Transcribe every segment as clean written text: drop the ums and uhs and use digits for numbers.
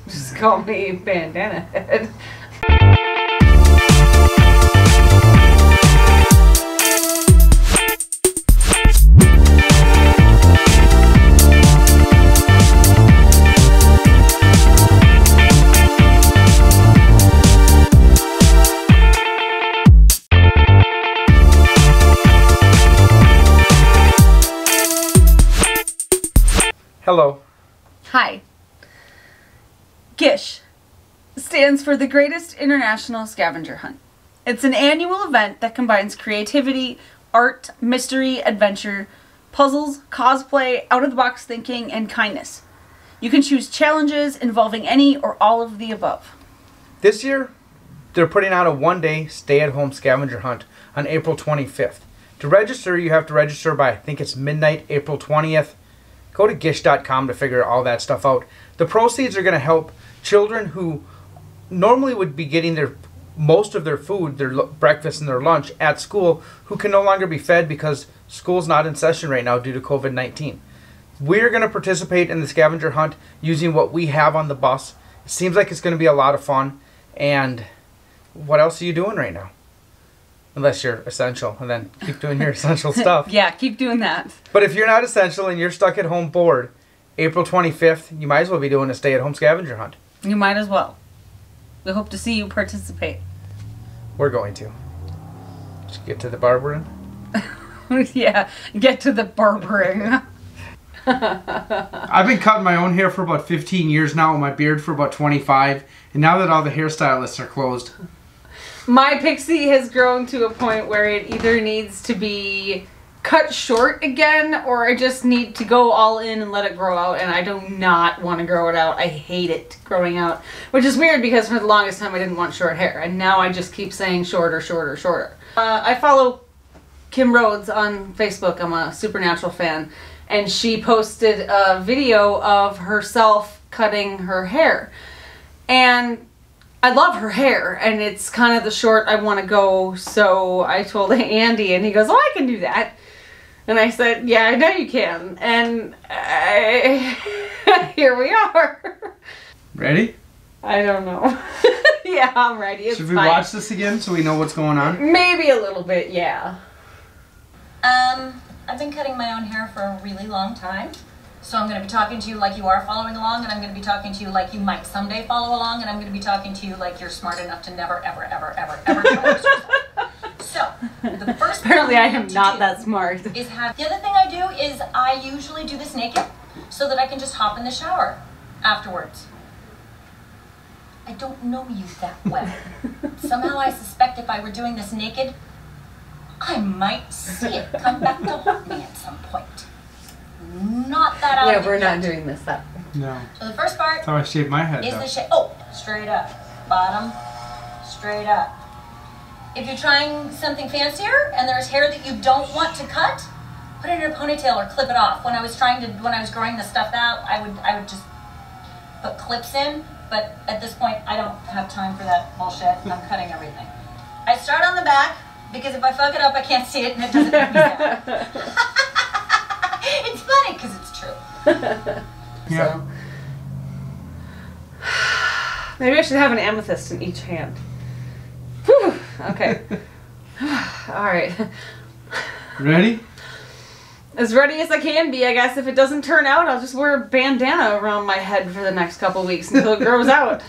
Just call me Bandana Head. Hello. Hi. GISH stands for the Greatest International Scavenger Hunt. It's an annual event that combines creativity, art, mystery, adventure, puzzles, cosplay, out-of-the-box thinking, and kindness. You can choose challenges involving any or all of the above. This year, they're putting out a one-day stay-at-home scavenger hunt on April 25th. To register, you have to register by, I think it's midnight, April 20th. Go to gish.com to figure all that stuff out. The proceeds are going to help children who normally would be getting most of their food, their breakfast and their lunch at school, who can no longer be fed because school's not in session right now due to COVID-19. We're going to participate in the scavenger hunt using what we have on the bus. It seems like it's going to be a lot of fun. And what else are you doing right now? Unless you're essential, and then keep doing your essential stuff. Yeah, keep doing that. But if you're not essential and you're stuck at home bored, April 25th, you might as well be doing a stay-at-home scavenger hunt. You might as well. We hope to see you participate. We're going to. Just get to the barbering. Yeah, get to the barbering. I've been cutting my own hair for about 15 years now, and my beard for about 25. And now that all the hairstylists are closed. My pixie has grown to a point where it either needs to be cut short again, or I just need to go all in and let it grow out, and I do not want to grow it out. I hate it growing out, which is weird because for the longest time I didn't want short hair, and now I just keep saying shorter, shorter, shorter. I follow Kim Rhodes on Facebook. I'm a Supernatural fan, and she posted a video of herself cutting her hair, and I love her hair, and it's kind of the short I want to go, so I told Andy, and he goes, oh, I can do that. And I said, yeah, I know you can. And here we are. Ready? I don't know. Yeah, I'm ready. It's Should we fine. watch this again so we know what's going on? Maybe a little bit, yeah. I've been cutting my own hair for a really long time. So I'm going to be talking to you like you are following along, and I'm going to be talking to you like you might someday follow along, and I'm going to be talking to you like you're smart enough to never, ever, ever, ever, ever try this yourself. So, the first thing Apparently I am not that smart. Is have, the other thing I do is I usually do this naked so that I can just hop in the shower afterwards. I don't know you that well. Somehow I suspect if I were doing this naked, I might see it come back to haunt me at some point. Not that out of Yeah, we're yet. not doing this that way. No. So the first part That's how I shaved my head, is though. the shape. Oh, straight up. Bottom, straight up. If you're trying something fancier and there's hair that you don't want to cut, put it in a ponytail or clip it off. When I was growing the stuff out, I would just put clips in, but at this point I don't have time for that bullshit. I'm cutting everything. I start on the back because if I fuck it up I can't see it and it doesn't make me sad. It's funny because it's true. Yeah. So, maybe I should have an amethyst in each hand. Whew. Okay. Alright. Ready? As ready as I can be, I guess. If it doesn't turn out, I'll just wear a bandana around my head for the next couple weeks until it grows out.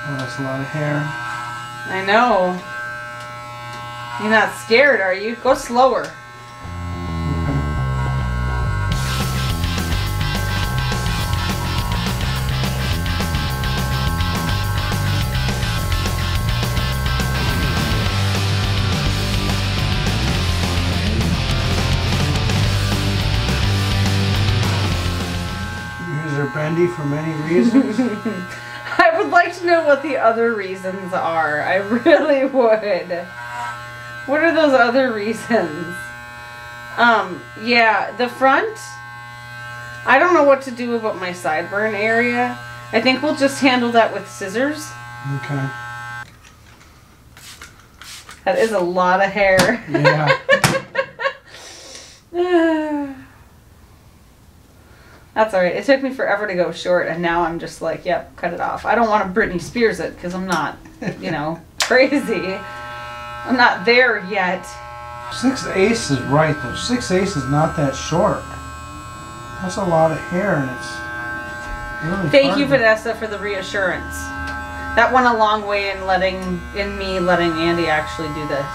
Oh, that's a lot of hair. I know. You're not scared, are you? Go slower. Yours are bendy for many reasons. I would like to know what the other reasons are. I really would. What are those other reasons? Yeah, the front. I don't know what to do about my sideburn area. I think we'll just handle that with scissors. Okay. That is a lot of hair. Yeah. That's alright. It took me forever to go short, and now I'm just like, yep, cut it off. I don't want to Britney Spears it, because I'm not, you know, crazy. I'm not there yet. 6/8 is right, though. 6/8 is not that short. That's a lot of hair, and it's really Thank you, hard to- Vanessa, for the reassurance. That went a long way in me letting Andy actually do this.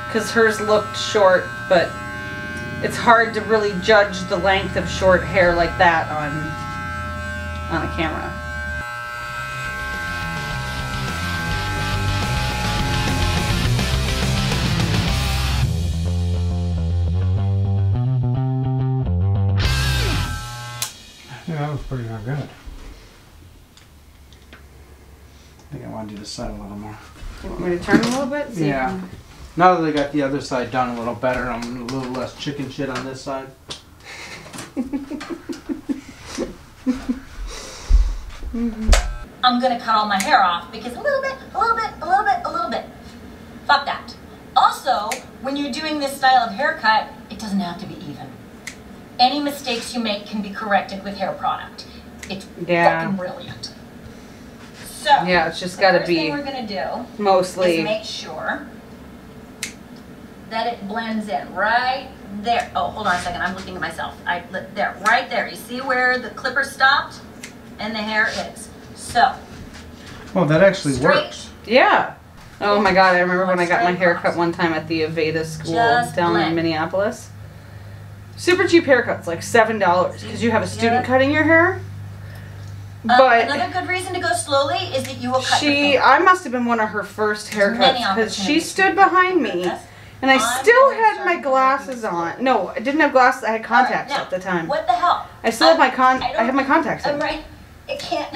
Because hers looked short, but it's hard to really judge the length of short hair like that on a camera. Yeah, that was pretty darn good. I think I want to do this side a little more. You want me to turn a little bit? See Yeah. Now that I got the other side done a little better, I'm a little less chicken shit on this side. I'm gonna cut all my hair off because a little bit, a little bit, a little bit, a little bit. Fuck that. Also, when you're doing this style of haircut, it doesn't have to be even. Any mistakes you make can be corrected with hair product. It's fucking brilliant. So, Yeah, it's just gotta the first be thing we're gonna do mostly. is make sure that it blends in right there. Oh, hold on a second. I'm looking at myself. There, right there. You see where the clipper stopped and the hair is. So, Oh, that actually straight, works. Yeah. Oh my god, I remember when I got my hair cut one time at the Aveda school Just down in blend. Minneapolis. Super cheap haircuts, like $7, because you have a student cutting your hair. But another good reason to go slowly is that you will cut your finger. I must have been one of her first There's haircuts, many because she opportunities stood to behind do me, this. and I I'm still gonna had start my with glasses you. on. No, I didn't have glasses, I had contacts Now, at the time. What the hell? I still have my I I have my contacts I'm in. right. It can't.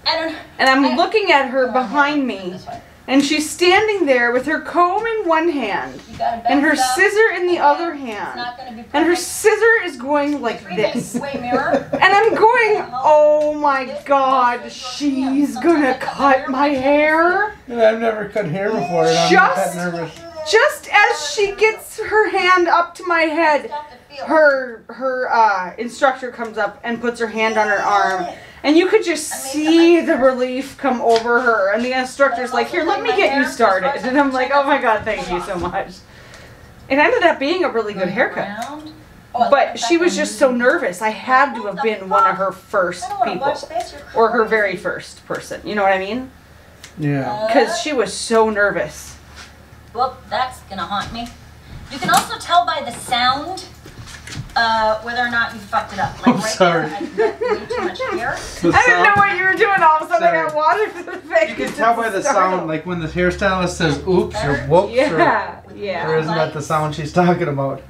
I don't. And I'm I- looking at her Come on, behind here. me, This way. and she's standing there with her comb in one hand, You gotta and her bounce up. scissor in the Okay. other It's hand. not gonna be And her perfect. scissor is going like Three this. big way mirror. And I'm going, oh my god, she's gonna cut my hair. Yeah, I've never cut hair before, and I'm not that nervous. Just as she gets her hand up to my head, Stop the feel. her instructor comes up and puts her hand on her arm. And you could just see the relief come over her. And the instructor's like, here, let me get you started. And I'm like, oh my god, thank you so much. It ended up being a really good haircut. Round. Oh, I But love she that was one. just so nervous. I had to have been one of her first I don't wanna people. watch this, you're Or her crazy. very first person. You know what I mean? Yeah. Because she was so nervous. Well, that's gonna haunt me. You can also tell by the sound whether or not you fucked it up. Like I'm right sorry. there, I got way too much hair. I didn't know what you were doing. All of a sudden, I got Sorry. water to the face. You can tell by the sound, like when the hairstylist says oops or whoops, Yeah, or yeah. isn't that the sound she's talking about?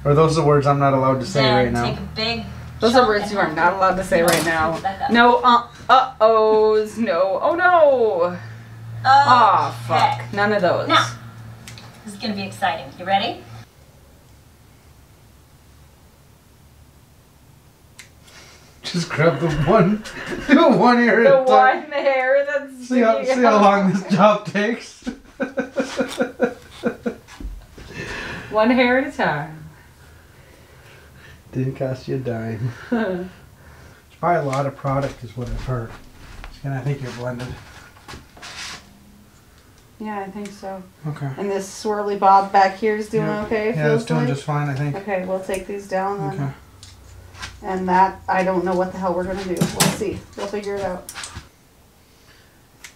Or those are words I'm not allowed to say Then right take now. a big Those chunk are words and you are not allowed to say right now. scoop it back up. No, uh-ohs, no, oh no. Ah, Okay. fuck. None of those. Now, this is gonna be exciting. You ready? Just grab the one, do one ear The at a time. one hair that's See how sticking how out. long this job takes. One hair at a time. Didn't cost you a dime. It's probably a lot of product, is what I've heard. And I think you're blended. Yeah, I think so. Okay. And this swirly bob back here is doing Yeah. okay? Yeah, feels it's doing like? just fine, I think. Okay, we'll take these down then. Okay. And that, I don't know what the hell we're gonna do. We'll see. We'll figure it out.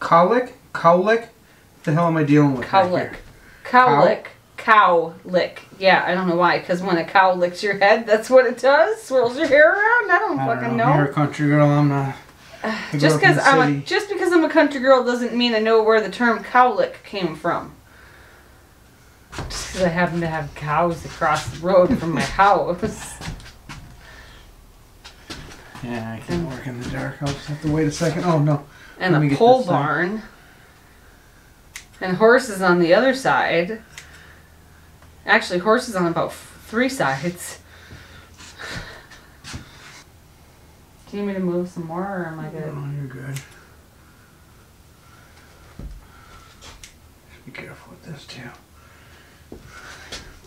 Cowlick? Cowlick? What the hell am I dealing with? back Cowlick. here? Cowlick. Cowlick. Yeah, I don't know why. Because when a cow licks your head, that's what it does? Swirls your hair around? I don't fucking know. You're a country girl, I'm not. I grew Just up in the because city. I'm a country girl doesn't mean I know where the term cowlick came from. Just because I happen to have cows across the road from my house. Yeah, I can't work in the dark. I'll just have to wait a second. Oh, no. And Let me a get pole this down. barn. And horses on the other side. Actually, horses on about 3 sides. Do you need me to move some more, or am I good? Oh, you're good. Be careful with this too.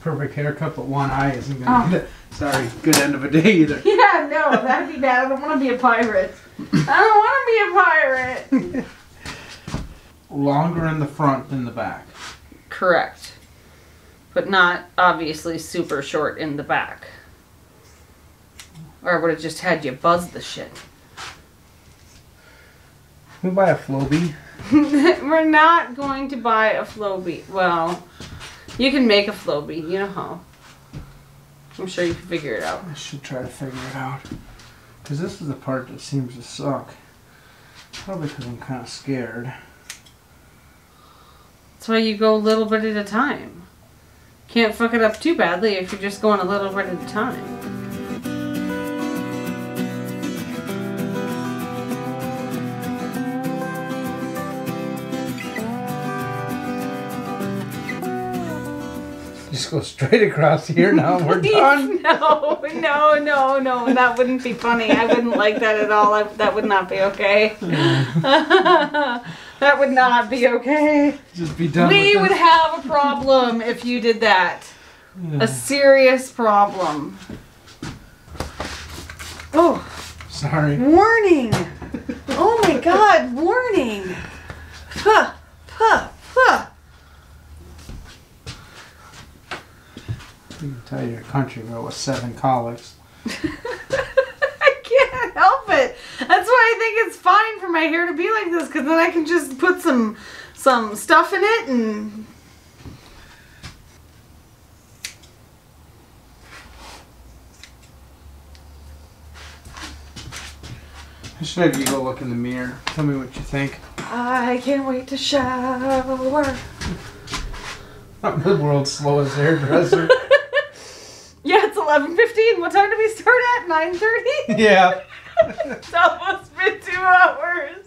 Perfect haircut, but one eye isn't gonna be the, sorry, good end of a day either. Yeah, no, that'd be bad. I don't want to be a pirate. I don't want to be a pirate. Longer in the front than the back. Correct. But not obviously super short in the back. Or I would have just had you buzz the shit. We'll buy a Flowbee. We're not going to buy a Flowbee. Well, you can make a Flowbee. You know how. I'm sure you can figure it out. I should try to figure it out. Because this is the part that seems to suck. Probably because I'm kind of scared. That's why you go a little bit at a time. Can't fuck it up too badly if you're just going a little bit at a time. Just go straight across here now and we're done. No, that wouldn't be funny. I wouldn't like that at all. That would not be okay. That would not be okay. Just be done We with would this. have a problem if you did that. Yeah. A serious problem. Oh. Sorry. Warning! Oh my god, warning! Puh, puh, puh. You can tell you're a country girl with 7 colics. I can't help it. That's why I think it's fine for my hair to be like this, because then I can just put some stuff in it and... I should have you go look in the mirror. Tell me what you think. I can't wait to shower. I'm the world's slowest hairdresser. Yeah, it's 11:15. What time did we start at? 9:30? Yeah. It's almost been 2 hours.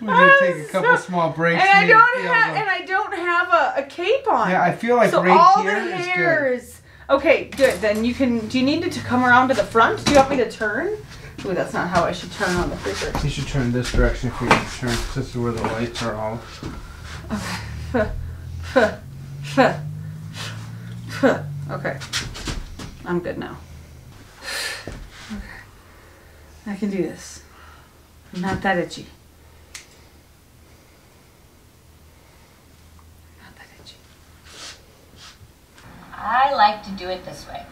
We did take a couple small breaks. And I for me to don't feel have, the- and I don't have a cape on. Yeah, I feel like so right all here the is hairs. Okay, good. Then you can. Do you need it to come around to the front? Do you want me to turn? Ooh, that's not how I should turn on the freezer. good. You should turn this direction if you're going to turn, 'cause this is where the lights are all. Okay. I'm good now. Okay. I can do this. I'm not that itchy. Not that itchy. I like to do it this way.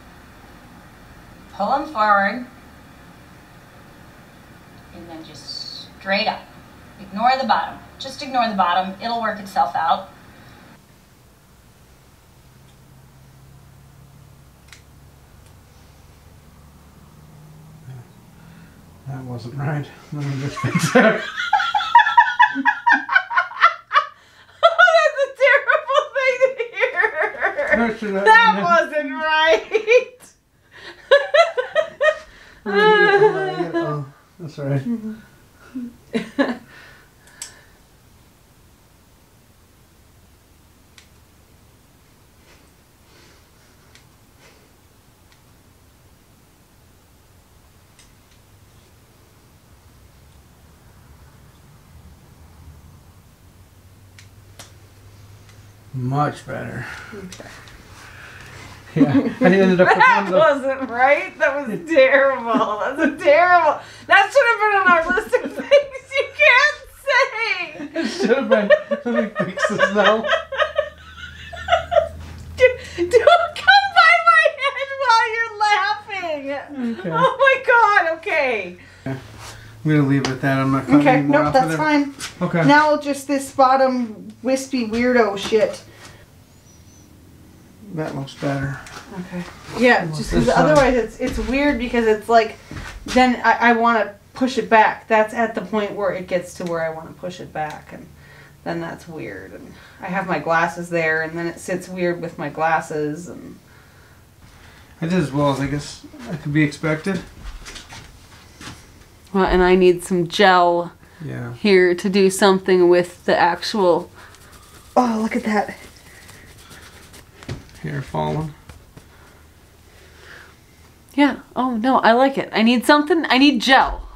Pull them forward. And then just straight up. Ignore the bottom. Just ignore the bottom. It'll work itself out. That wasn't right. Let me just fix that. That's a terrible thing to hear. Or should I- That wasn't right. Oh, that's all right. Much better. Okay. Yeah, I ended up with one That of the, wasn't right. That was terrible. That's a terrible. That should have been on our list of things you can't say. it should have been. Let me fix this now. Don't come by my head while you're laughing. Okay. Oh my god. Okay. I'm gonna leave it at that. I'm not cutting Okay. any more Nope. off of That's there. fine. Okay. Now just this bottom wispy weirdo shit. That looks better. Okay. Yeah, What's just this because one? otherwise it's weird because it's like, then I want to push it back. That's at the point where it gets to where I want to push it back, and then that's weird. And I have my glasses there, and then it sits weird with my glasses. And I did as well as I guess I could be expected. well, and I need some gel Yeah. here to do something with the actual. Oh, look at that. Hair falling. Yeah. Oh no, I like it. I need something. I need gel.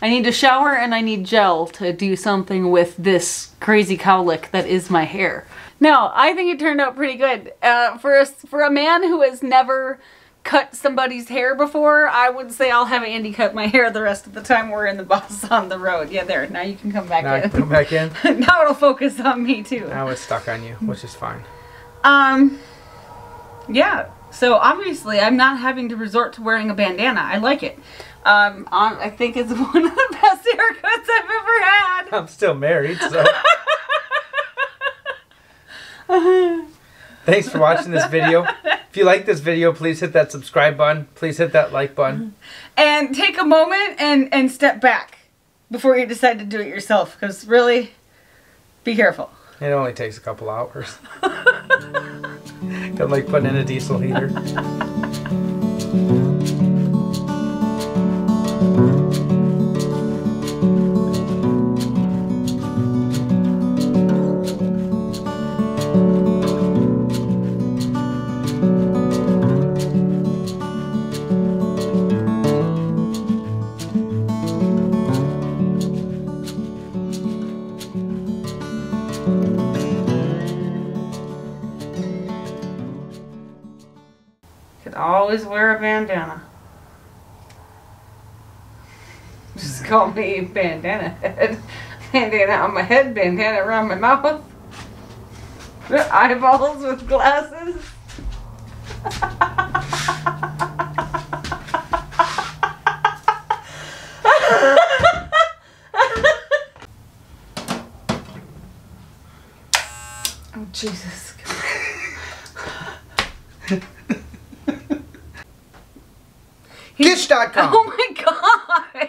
I need to shower and I need gel to do something with this crazy cowlick that is my hair. No, I think it turned out pretty good. For a man who has never cut somebody's hair before, I would say I'll have Andy cut my hair the rest of the time we're in the bus on the road. Yeah, there. Now you can come back in. I can come back in? Now it'll focus on me too. I was stuck on you, which is fine. Yeah. So obviously I'm not having to resort to wearing a bandana. I like it. I think it's one of the best haircuts I've ever had. I'm still married, so. Thanks for watching this video. If you like this video, please hit that subscribe button. Please hit that like button. And take a moment and step back before you decide to do it yourself. Because really, be careful. It only takes a couple hours. Kind of like putting in a diesel heater. Always wear a bandana. Just call me bandana head. Bandana on my head, bandana around my mouth. Eyeballs with glasses. Oh, Jesus. Gish.com. Oh my God.